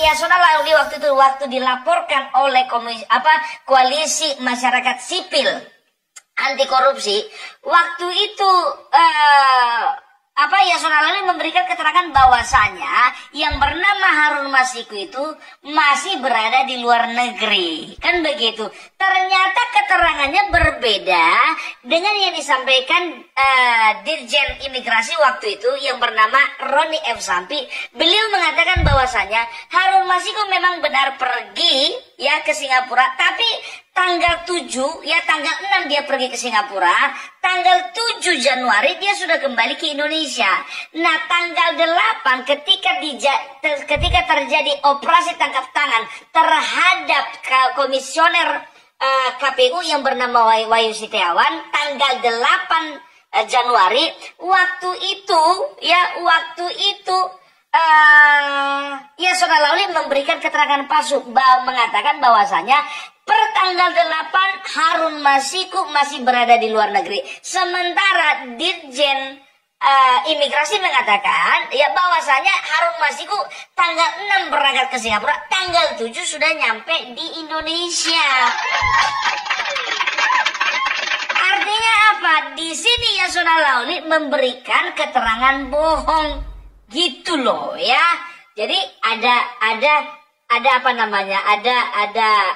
Yasona Lawli waktu dilaporkan oleh Koalisi Masyarakat Sipil Anti Korupsi, waktu itu Yasona Lawli memberikan keterangan bahwasanya yang bernama Harun Masiku itu masih berada di luar negeri. Kan begitu. Ternyata keterangannya berbeda dengan yang disampaikan Dirjen Imigrasi waktu itu yang bernama Roni F. Sampi. Beliau mengatakan bahwasanya Harun Masiku memang benar pergi ya ke Singapura, tapi tanggal 6 dia pergi ke Singapura, tanggal 7 Januari dia sudah kembali ke Indonesia. Nah, tanggal 8 ketika terjadi operasi tangkap tangan terhadap komisioner KPU yang bernama Wahyu Setiawan, tanggal 8 Januari, waktu itu Yasona Lawli memberikan keterangan palsu, mengatakan bahwasanya per tanggal 8 Harun Masiku masih berada di luar negeri. Sementara Dirjen Imigrasi mengatakan ya bahwasanya Harun Masiku tanggal 6 berangkat ke Singapura, tanggal 7 sudah nyampe di Indonesia. Artinya apa? Di sini Yasona Lawli memberikan keterangan bohong. Gitu loh ya. Jadi ada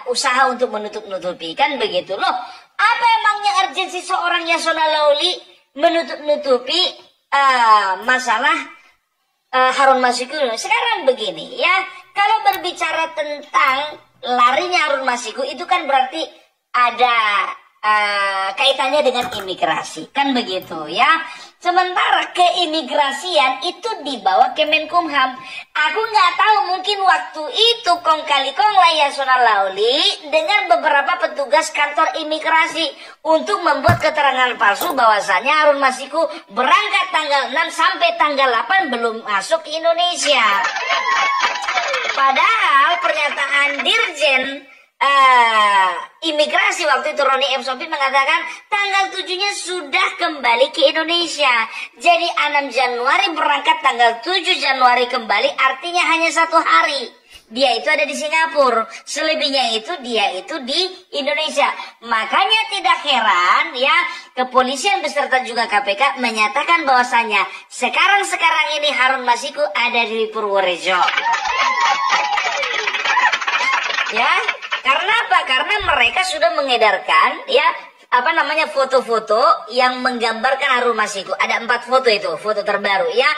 usaha untuk menutup-nutupi, kan begitu loh. Apa emangnya urgensi seorang Yasona Lawli menutup-nutupi masalah Harun Masiku? Sekarang begini ya, kalau berbicara tentang larinya Harun Masiku itu kan berarti ada kaitannya dengan imigrasi, kan begitu ya. Sementara keimigrasian itu dibawa Kemenkumham. Aku nggak tahu, mungkin waktu itu kong kali kong lah Yasona Lawli dengan beberapa petugas kantor imigrasi untuk membuat keterangan palsu bahwasanya Harun Masiku berangkat tanggal 6 sampai tanggal 8 belum masuk ke Indonesia. Padahal pernyataan Dirjen Imigrasi waktu itu Roni M. Sompi mengatakan tanggal 7-nya sudah kembali ke Indonesia. Jadi 6 Januari berangkat, tanggal 7 Januari kembali, artinya hanya 1 hari. Dia itu ada di Singapura, selebihnya itu dia itu di Indonesia. Makanya tidak heran ya, kepolisian beserta juga KPK menyatakan bahwasanya sekarang ini Harun Masiku ada di Purworejo. Ya. Karena apa? Karena mereka sudah mengedarkan ya foto-foto yang menggambarkan Harun Masiku. Ada 4 foto itu, foto terbaru ya.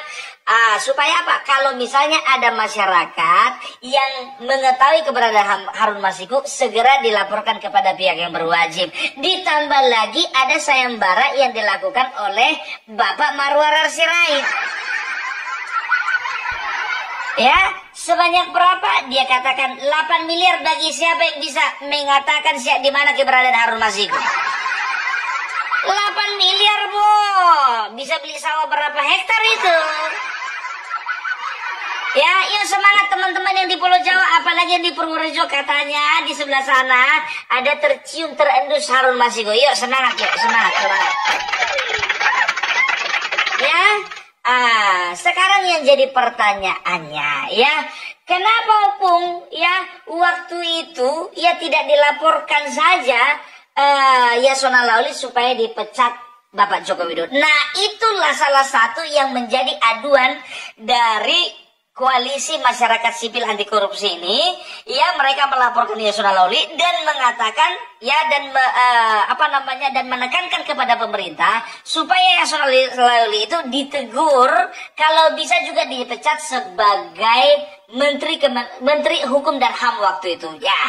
Supaya apa? Kalau misalnya ada masyarakat yang mengetahui keberadaan Harun Masiku, segera dilaporkan kepada pihak yang berwajib. Ditambah lagi ada sayembara yang dilakukan oleh Bapak Marwar Sirait. Ya, sebanyak berapa? Dia katakan 8 miliar bagi siapa yang bisa mengatakan di mana keberadaan Harun Masiku. 8 miliar, Bu. Bisa beli sawah berapa hektar itu? Ya, yuk semangat teman-teman yang di Pulau Jawa, apalagi yang di Purworejo, katanya di sebelah sana ada tercium terendus Harun Masiku. Yuk semangat, yuk semangat. Ya. Sekarang yang jadi pertanyaannya ya, kenapa Opung ya waktu itu ya tidak dilaporkan saja Yasona Lawli supaya dipecat Bapak Joko Widodo. Nah, itulah salah satu yang menjadi aduan dari Koalisi Masyarakat Sipil Anti Korupsi ini, ya mereka melaporkan Yasona Lawli dan mengatakan ya dan dan menekankan kepada pemerintah supaya Yasona Lawli itu ditegur, kalau bisa juga dipecat sebagai Menteri Hukum dan HAM waktu itu. Ya,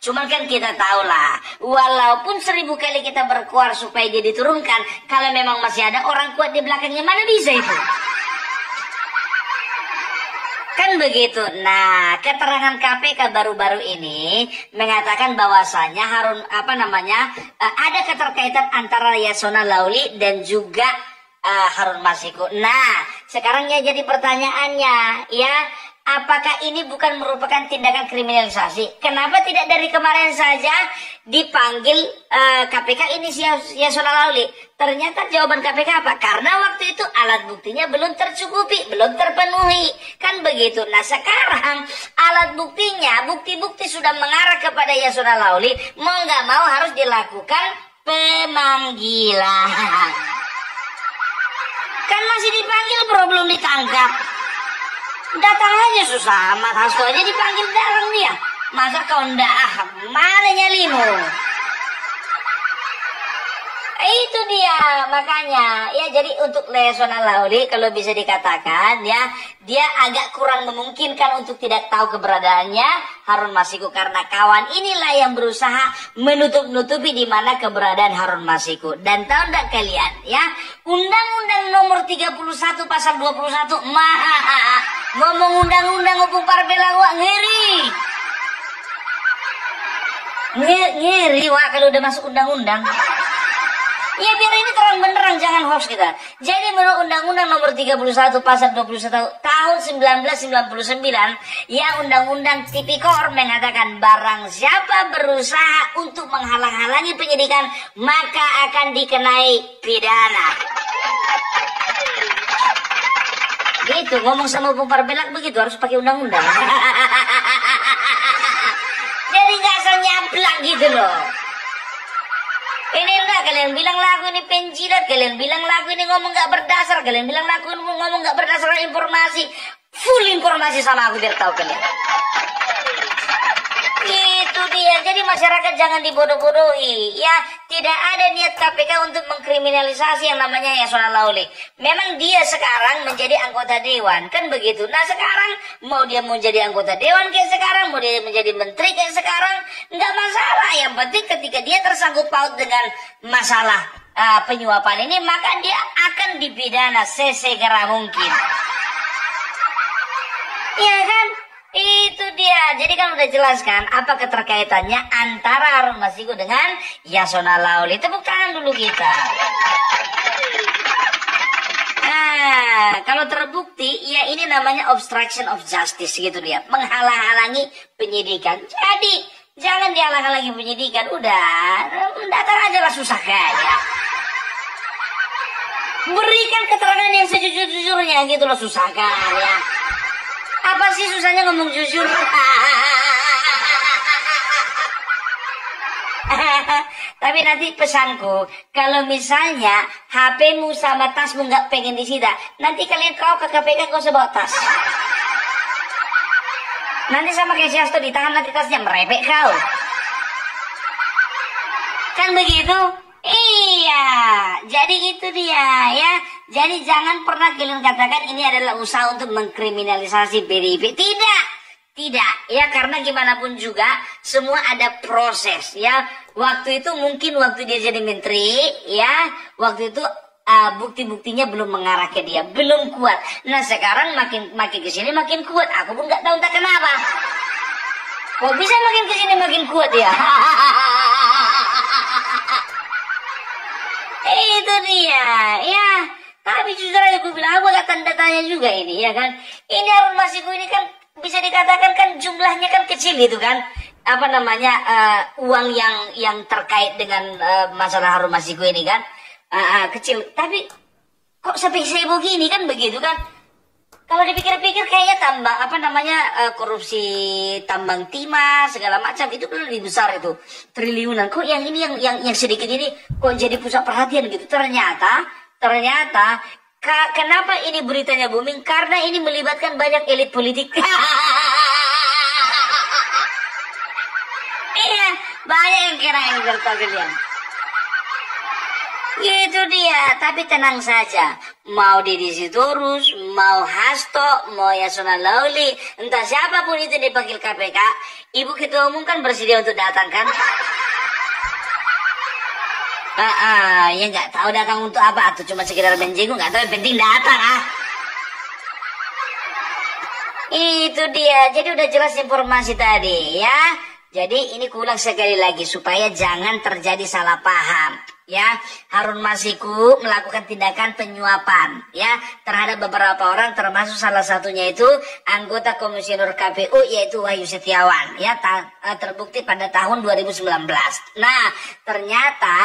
cuman kan kita tahu lah, walaupun 1000 kali kita berkuar supaya dia diturunkan, kalau memang masih ada orang kuat di belakangnya, mana bisa itu? Kan begitu. Nah, keterangan KPK baru-baru ini mengatakan bahwasanya ada keterkaitan antara Yasona Lawli dan juga Harun Masiku. Nah, sekarang ya jadi pertanyaannya, ya, apakah ini bukan merupakan tindakan kriminalisasi? Kenapa tidak dari kemarin saja dipanggil KPK ini Yasona Lawli? Ternyata jawaban KPK apa? Karena waktu itu alat buktinya belum tercukupi, belum terpenuhi. Kan begitu. Nah, sekarang alat buktinya, bukti-bukti sudah mengarah kepada Yasona Lawli, mau nggak mau harus dilakukan pemanggilan. Kan masih dipanggil bro, belum ditangkap. Datang aja susah amat, Hasto aja dipanggil datang dia. Masa kau ndak mana nyalimu? Itu dia, makanya ya, jadi untuk Yasona Lawli kalau bisa dikatakan ya, dia agak kurang memungkinkan untuk tidak tahu keberadaannya Harun Masiku, karena kawan inilah yang berusaha menutup-nutupi di mana keberadaan Harun Masiku. Dan tahu enggak kalian ya, Undang-Undang Nomor 31 Pasal 21 ngomong undang-undang Opung Parbela, wak ngeri. Ngeri wak kalau udah masuk undang-undang. Ya biar ini terang benderang, jangan hoax kita. Jadi menurut Undang-Undang Nomor 31 Pasal 21 tahun 1999, ya Undang-Undang Tipikor mengatakan barang siapa berusaha untuk menghalang-halangi penyidikan maka akan dikenai pidana. Gitu, ngomong sama Opung Parbelak begitu, harus pakai undang-undang. Jadi nggak asal nyablak gitu loh. Ini enggak, kalian bilang lagu ini penjilat, kalian bilang lagu ini ngomong nggak berdasar, kalian bilang lagu ini ngomong nggak berdasarkan informasi. Full informasi sama aku biar tahu kalian. Itu dia, jadi masyarakat jangan dibodoh-bodohi. Ya, tidak ada niat KPK untuk mengkriminalisasi yang namanya Yasona Lawli. Memang dia sekarang menjadi anggota dewan, kan begitu. Nah sekarang, mau dia menjadi anggota dewan kayak sekarang, mau dia menjadi menteri kayak sekarang, nggak masalah. Yang penting ketika dia tersangkut paut dengan masalah penyuapan ini, maka dia akan dipidana sesegera mungkin. Iya kan? Itu dia. Jadi kan udah jelaskan apa keterkaitannya antara Harun Masiku dengan Yasona Lawli. Tepuk tangan dulu kita. Nah, kalau terbukti ya ini namanya obstruction of justice gitu dia. Menghalang-halangi penyidikan. Jadi jangan dihalang-halangi penyidikan. Udah, datang aja lah susah kayaknya. Berikan keterangan yang sejujur-jujurnya gitu loh, susah kan ya. Apa sih susahnya ngomong jujur? Tapi nanti pesanku, kalau misalnya HP-mu sama tasmu nggak pengen disita, nanti kalian kau ke KPK kau sebawa tas. Nanti sama kayak si Hasto ditahan nanti tasnya merepek kau. Kan begitu? Iya, jadi itu dia ya. Jadi jangan pernah kalian katakan ini adalah usaha untuk mengkriminalisasi PDIP. Tidak, tidak ya, karena gimana pun juga semua ada proses ya. Waktu itu mungkin waktu dia jadi menteri ya, waktu itu bukti-buktinya belum mengarah ke dia, belum kuat. Nah sekarang makin kesini makin kuat. Aku pun nggak tahu entah kenapa. Kok bisa makin kesini makin kuat ya? Itu dia ya. Tapi jujur aja aku bilang, aku agak tanda tanya juga ini ya kan. Ini Harun Masiku ini kan bisa dikatakan kan jumlahnya kan kecil itu kan. Apa namanya uang yang terkait dengan masalah Harun Masiku ini kan kecil. Tapi kok sampai saya begini kan begitu kan. Kalau dipikir-pikir kayaknya tambang apa namanya korupsi tambang timah segala macam itu kan lebih besar itu triliunan. Kok yang ini yang sedikit ini kok jadi pusat perhatian gitu. Ternyata kenapa ini beritanya booming? Karena ini melibatkan banyak elit politik. Iya, banyak yang kira yang kalian. Gitu dia, tapi tenang saja. Mau Deddy Sitorus, mau Hasto, mau Yasona Lawli, entah siapapun itu dipanggil KPK, Ibu Ketua Umum kan bersedia untuk datang kan? Ya nggak tahu datang untuk apa, atau cuma sekedar menjenguk, nggak tahu, yang penting datang Itu dia, jadi udah jelas informasi tadi ya. Jadi ini kuulang sekali lagi supaya jangan terjadi salah paham ya. Harun Masiku melakukan tindakan penyuapan ya terhadap beberapa orang, termasuk salah satunya itu anggota komisioner KPU yaitu Wahyu Setiawan ya, terbukti pada tahun 2019. Nah ternyata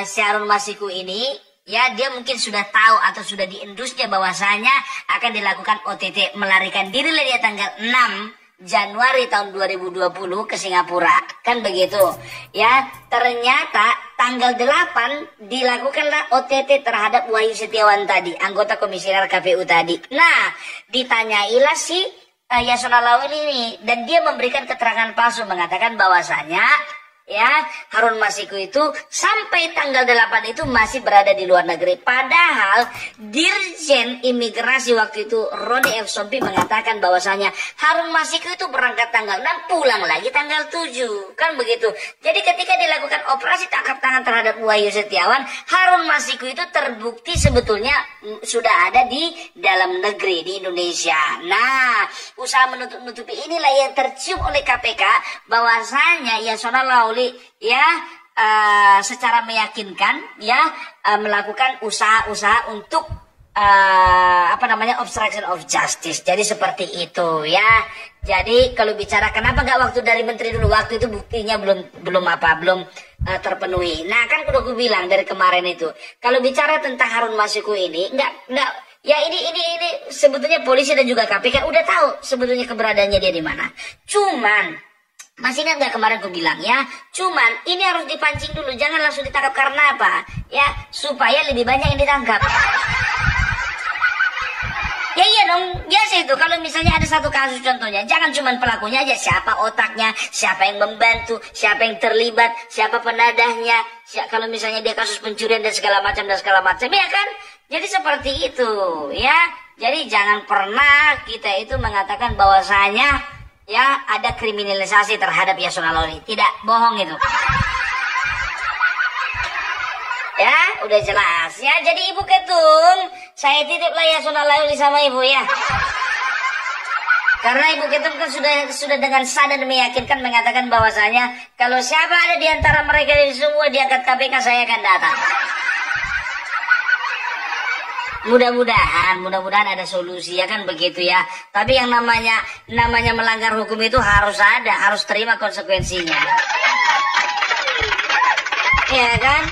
si Harun Masiku ini ya, dia mungkin sudah tahu atau sudah diendusnya bahwasanya akan dilakukan OTT, melarikan diri dia tanggal 6 Januari tahun 2020 ke Singapura, kan begitu ya. Ternyata tanggal 8 dilakukanlah OTT terhadap Wahyu Setiawan tadi, anggota komisioner KPU tadi. Nah ditanyailah si Yasona Lawli ini, dan dia memberikan keterangan palsu mengatakan bahwasanya ya Harun Masiku itu sampai tanggal 8 itu masih berada di luar negeri. Padahal Dirjen Imigrasi waktu itu Roni F. Sompi mengatakan bahwasanya Harun Masiku itu berangkat tanggal 6, pulang lagi tanggal 7, kan begitu. Jadi ketika dilakukan operasi tangkap tangan terhadap Wahyu Setiawan, Harun Masiku itu terbukti sebetulnya sudah ada di dalam negeri di Indonesia. Nah usaha menutup-nutupi inilah yang tercium oleh KPK bahwasanya Yasona Lawli ya secara meyakinkan ya melakukan usaha-usaha untuk obstruction of justice. Jadi seperti itu ya. Jadi kalau bicara kenapa nggak waktu dari menteri dulu, waktu itu buktinya belum terpenuhi. Nah kan udah gue bilang dari kemarin itu, kalau bicara tentang Harun Masiku ini nggak ya ini sebetulnya polisi dan juga KPK udah tahu sebetulnya keberadaannya dia di mana. Cuman masih ingat nggak kemarin aku bilang ya, cuman ini harus dipancing dulu, jangan langsung ditangkap. Karena apa? Ya, supaya lebih banyak yang ditangkap. Ya iya dong, biasa itu. Kalau misalnya ada satu kasus contohnya, jangan cuman pelakunya aja, siapa otaknya, siapa yang membantu, siapa yang terlibat, siapa penadahnya. Kalau misalnya dia kasus pencurian dan segala macam ya kan? Jadi seperti itu ya. Jadi jangan pernah kita itu mengatakan bahwasanya ya ada kriminalisasi terhadap Yasona Lawli. Tidak, bohong itu. Ya, udah jelas ya. Jadi Ibu Ketum, saya titiplah Yasona Lawli sama Ibu ya. Karena Ibu Ketum kan sudah dengan sadar dan meyakinkan mengatakan bahwasanya kalau siapa ada di antara mereka ini semua diangkat KPK, saya akan datang. Mudah-mudahan ada solusi ya kan begitu ya. Tapi yang namanya melanggar hukum itu harus terima konsekuensinya. Ya kan?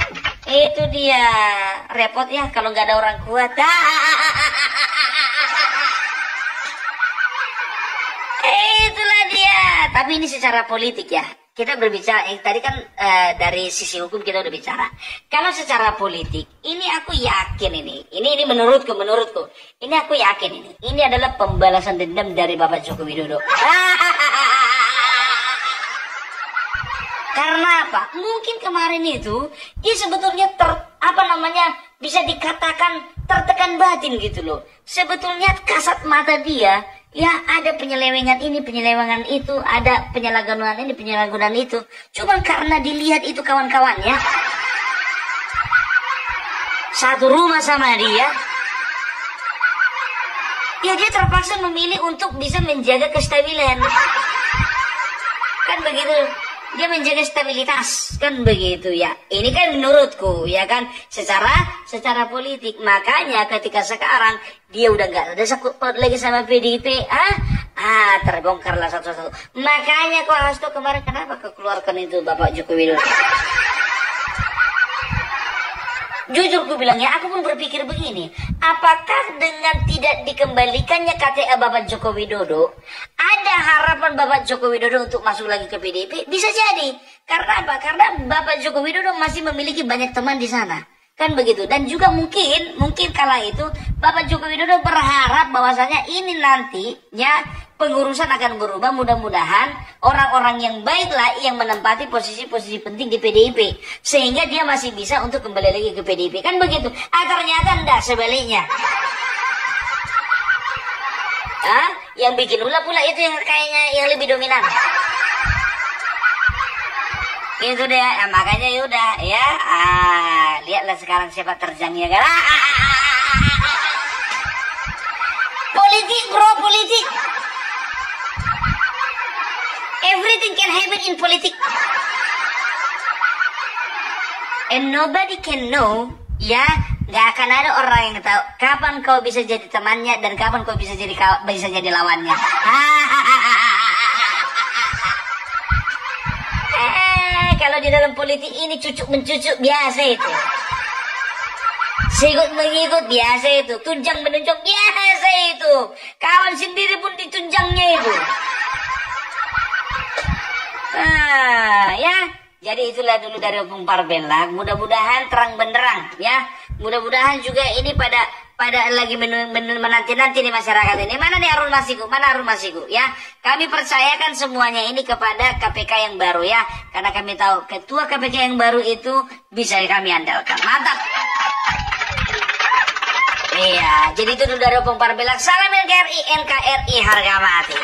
Itu dia repot ya kalau nggak ada orang kuat. Itulah dia. Tapi ini secara politik ya. Kita berbicara, tadi kan dari sisi hukum kita udah bicara. Kalau secara politik, ini aku yakin ini menurutku, ini aku yakin ini adalah pembalasan dendam dari Bapak Joko Widodo. Karena apa? Mungkin kemarin itu dia sebetulnya bisa dikatakan tertekan batin gitu loh. Sebetulnya kasat mata dia ya ada penyelewengan ini, penyelewengan itu, ada penyalahgunaan ini, penyalahgunaan itu. Cuma karena dilihat itu kawan-kawannya satu rumah sama dia, ya dia terpaksa memilih untuk bisa menjaga kestabilan. Kan begitu, dia menjaga stabilitas, kan begitu ya. Ini kan menurutku ya kan secara politik. Makanya ketika sekarang dia udah nggak ada sakut lagi sama PDIP, terbongkarlah satu-satu. Makanya kok Hasto kemarin kenapa kekeluarkan itu Bapak Joko Widodo? Jujur gue bilangnya, aku pun berpikir begini, apakah dengan tidak dikembalikannya KTA Bapak Joko Widodo, ada harapan Bapak Joko Widodo untuk masuk lagi ke PDIP? Bisa jadi. Karena apa? Karena Bapak Joko Widodo masih memiliki banyak teman di sana. Kan begitu. Dan juga mungkin kala itu Bapak Joko Widodo berharap bahwasanya ini nantinya pengurusan akan berubah, mudah-mudahan orang-orang yang baiklah yang menempati posisi-posisi penting di PDIP sehingga dia masih bisa untuk kembali lagi ke PDIP, kan begitu. Ternyata enggak, sebaliknya. Yang bikin ulah pula itu yang kayaknya yang lebih dominan. Itu deh, makanya yaudah ya, lihatlah sekarang siapa terjangnya kan. Politik bro, politik. Everything can happen in politik. And nobody can know, ya, nggak akan ada orang yang tahu kapan kau bisa jadi temannya dan kapan kau bisa jadi lawannya. Kalau di dalam politik ini cucuk mencucuk biasa itu. Sikut mengikut biasa itu, tunjang menunjuk biasa itu. Kawan sendiri pun ditunjangnya itu. Ya, jadi itulah dulu dari Opung Parbelak. Mudah-mudahan terang benderang, ya. Mudah-mudahan juga ini pada lagi menanti-nanti di masyarakat ini. Mana nih Harun Masiku? Mana Harun Masiku? Ya, kami percayakan semuanya ini kepada KPK yang baru ya. Karena kami tahu ketua KPK yang baru itu bisa kami andalkan. Mantap. Iya, jadi itu dulu dari Opung Parbelak. Salam NKRI, NKRI harga mati.